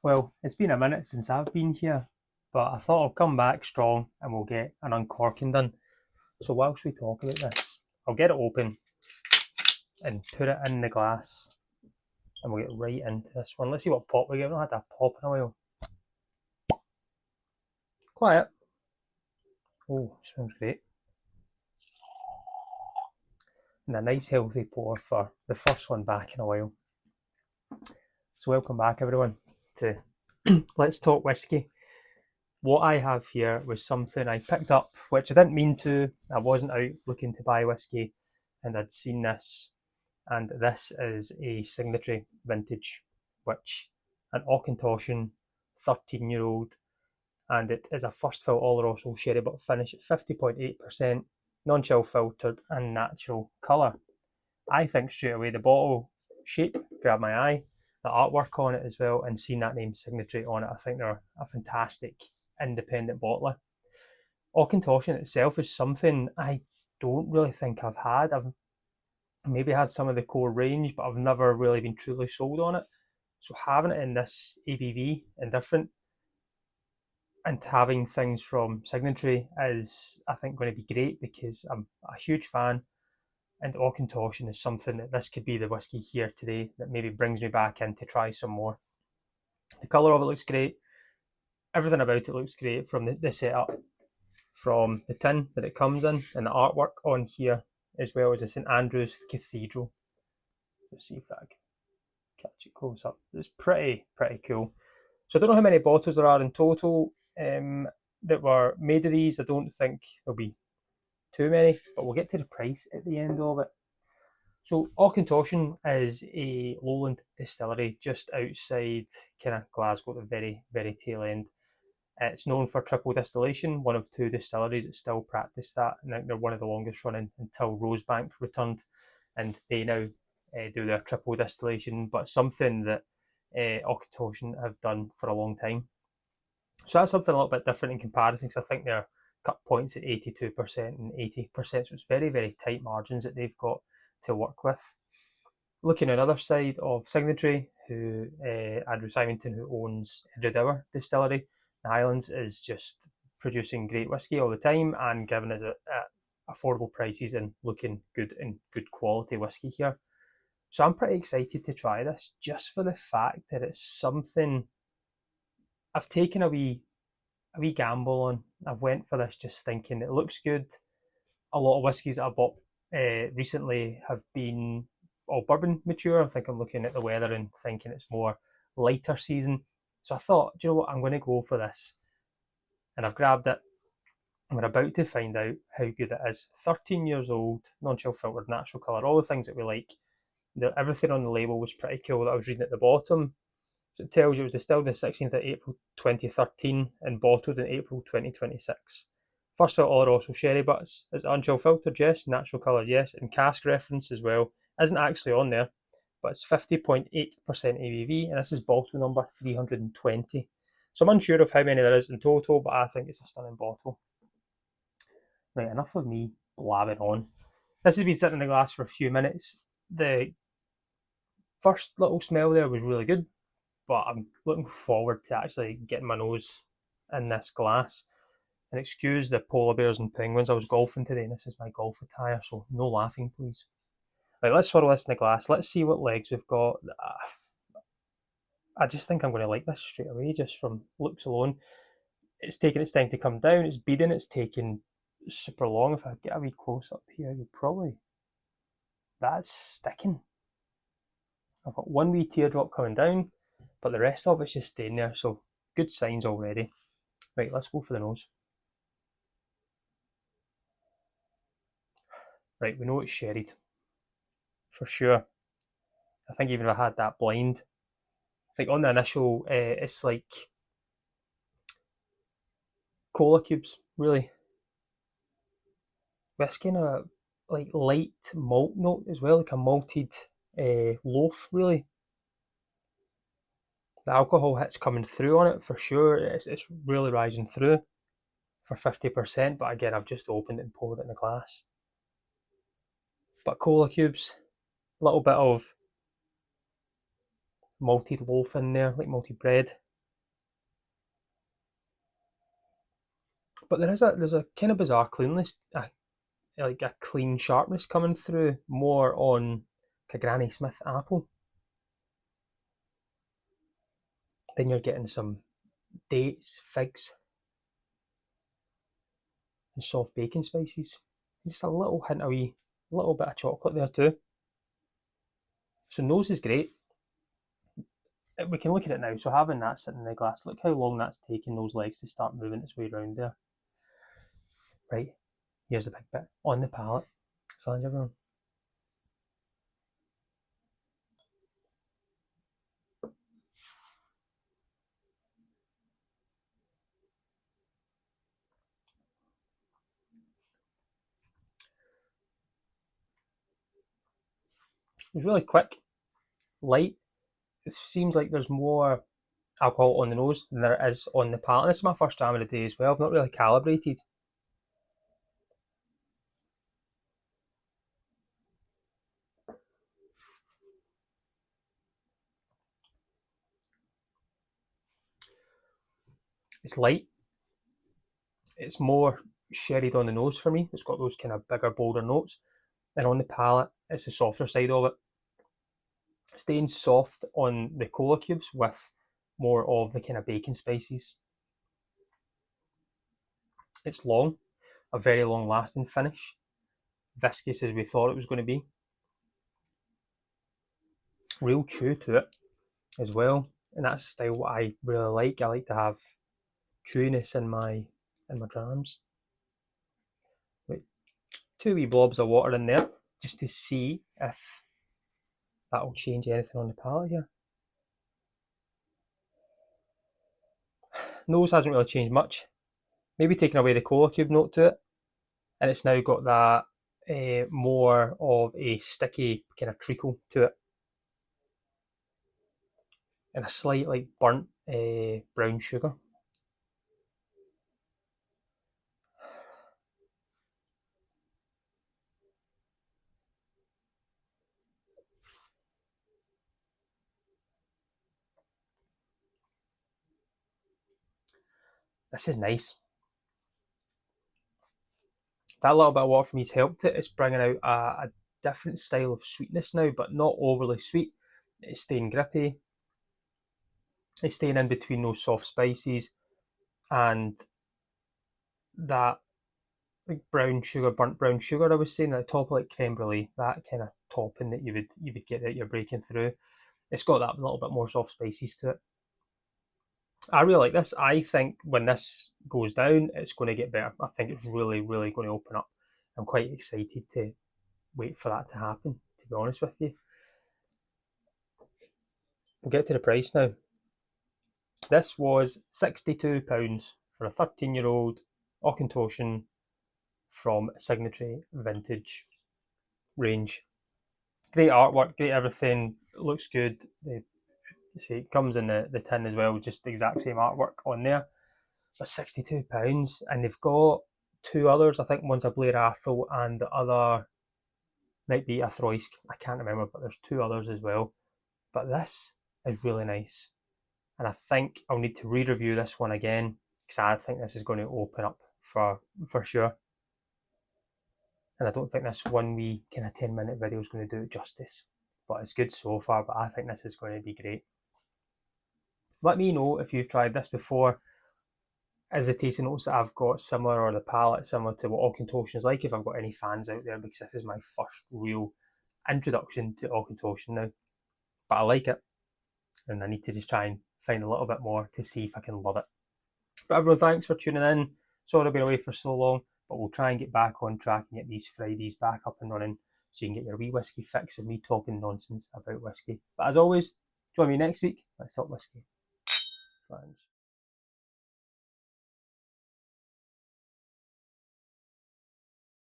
Well, it's been a minute since I've been here, but I thought I'll come back strong and we'll get an uncorking done. So whilst we talk about this, I'll get it open and put it in the glass and we'll get right into this one. Let's see what pop we get. I've not had a pop in a while. Quiet. Oh, smells great. And a nice healthy pour for the first one back in a while. So welcome back everyone to Let's Talk Whisky. What I have here was something I picked up, which I didn't mean to. I wasn't out looking to buy whiskey, and I'd seen this, and this is a Signatory vintage, which an Auchentoshan 13-year-old, and it is a first fill Oloroso sherry bottle finish at 50.8%, non-chill filtered and natural colour. I think straight away the bottle shape grabbed my eye, the artwork on it as well, and seeing that name Signatory on it, I think they're a fantastic independent bottler. Auchentoshan itself is something I don't really think I've had. I've maybe had some of the core range, but I've never really been truly sold on it. So having it in this ABV and different, and having things from Signatory is, I think, going to be great because I'm a huge fan. And Auchentoshan is something that this could be the whiskey here today that maybe brings me back in to try some more. The colour of it looks great. Everything about it looks great, from the setup, from the tin that it comes in, and the artwork on here, as well as the St Andrew's Cathedral. Let's see if I can catch it close up. It's pretty cool. So I don't know how many bottles there are in total that were made of these. I don't think there'll be too many, but we'll get to the price at the end of it. So Auchentoshan is a lowland distillery just outside kind of Glasgow at the very tail end. It's known for triple distillation, one of two distilleries that still practice that. I think they're one of the longest running until Rosebank returned, and they now do their triple distillation, but something that Auchentoshan have done for a long time. So that's something a little bit different in comparison, because I think their cut points at 82% and 80%, so it's very tight margins that they've got to work with. Looking at the other side of Signatory, who Andrew Symington, who owns Edredour Distillery in the Highlands, is just producing great whiskey all the time and giving us affordable prices and looking good and good quality whiskey here. So I'm pretty excited to try this, just for the fact that it's something I've taken a wee gamble on. I've went for this just thinking it looks good. A lot of whiskies that I bought recently have been all bourbon mature. I think I'm looking at the weather and thinking it's more lighter season. So I thought, do you know what, I'm going to go for this. And I've grabbed it. And we're about to find out how good it is. 13 years old, non-chill filtered, natural colour, all the things that we like. Everything on the label was pretty cool that I was reading at the bottom. So it tells you it was distilled on 16th of April 2013 and bottled in April 2026. First fill Oloroso sherry butts. It's unchill filtered, yes. Natural colour, yes. And cask reference as well. Isn't actually on there, but it's 50.8% ABV, and this is bottle number 320. So I'm unsure of how many there is in total, but I think it's a stunning bottle. Right, enough of me blabbing on. This has been sitting in the glass for a few minutes. The first little smell there was really good, but I'm looking forward to actually getting my nose in this glass. And excuse the polar bears and penguins, I was golfing today and this is my golf attire, so no laughing please. Right, let's swirl this in the glass. Let's see what legs we've got. I just think I'm going to like this straight away, just from looks alone. It's taking its time to come down. It's beading. It's taking super long. If I get a wee close up here, you'll probably... That's sticking. I've got one wee teardrop coming down, but the rest of it's just staying there, so good signs already. Right, let's go for the nose. Right, we know it's sherried. For sure. I think even if I had that blind, like on the initial, it's like cola cubes, really. This kind of like light malt note as well, like a malted loaf, really. The alcohol hit's coming through on it for sure. It's really rising through for 50%, but again, I've just opened it and poured it in the glass. But cola cubes, a little bit of malted loaf in there, like malted bread. But there's a kind of bizarre cleanness, like a clean sharpness coming through more on a Granny Smith apple. Then you're getting some dates, figs, and soft bacon spices. Just a little hint of a little bit of chocolate there too. So nose is great. We can look at it now. So having that sitting in the glass, look how long that's taking those legs to start moving its way around there. Right, here's the big bit. On the palate. Slainte, everyone. It's really quick, light. It seems like there's more alcohol on the nose than there is on the palate. This is my first time of the day as well. I've not really calibrated. It's light. It's more sherried on the nose for me. It's got those kind of bigger, bolder notes. And on the palate, it's the softer side of it. Staying soft on the cola cubes with more of the kind of bacon spices. It's long, a very long lasting finish. Viscous as we thought it was going to be. Real chew to it as well. And that's a style what I really like. I like to have chewiness in my drams. Right, 2 wee blobs of water in there just to see if that will change anything on the palate here. Nose hasn't really changed much. Maybe taking away the cola cube note to it, and it's now got that more of a sticky kind of treacle to it, and a slight like burnt brown sugar. This is nice. That little bit of water from me's helped it. It's bringing out a different style of sweetness now, but not overly sweet. It's staying grippy. It's staying in between those soft spices and that like brown sugar, burnt brown sugar. I was saying at the top of like creme brulee, that kind of topping that you would get that you're breaking through. It's got that little bit more soft spices to it. I really like this. I think when this goes down, it's going to get better. I think it's really, really going to open up. I'm quite excited to wait for that to happen, to be honest with you. We'll get to the price now. This was £62 for a 13-year-old Auchentoshan from Signatory Vintage range. Great artwork, great everything, it looks good. See, it comes in the tin as well, just the exact same artwork on there. But £62, and they've got 2 others. I think one's a Blair Athol and the other might be a Throisk. I can't remember, but there's 2 others as well. But this is really nice, and I think I'll need to re-review this one again because I think this is going to open up for sure. And I don't think this one wee kind of 10-minute video is going to do it justice. But it's good so far, but I think this is going to be great. Let me know if you've tried this before. Is the tasting notes that I've got similar, or the palate similar to what Auchentoshan is like? If I've got any fans out there, because this is my first real introduction to Auchentoshan now. But I like it, and I need to just try and find a little bit more to see if I can love it. But everyone, thanks for tuning in. Sorry I've been away for so long, but we'll try and get back on track and get these Fridays back up and running so you can get your wee whiskey fix of me talking nonsense about whiskey. But as always, join me next week. Let's talk whiskey. Slainte.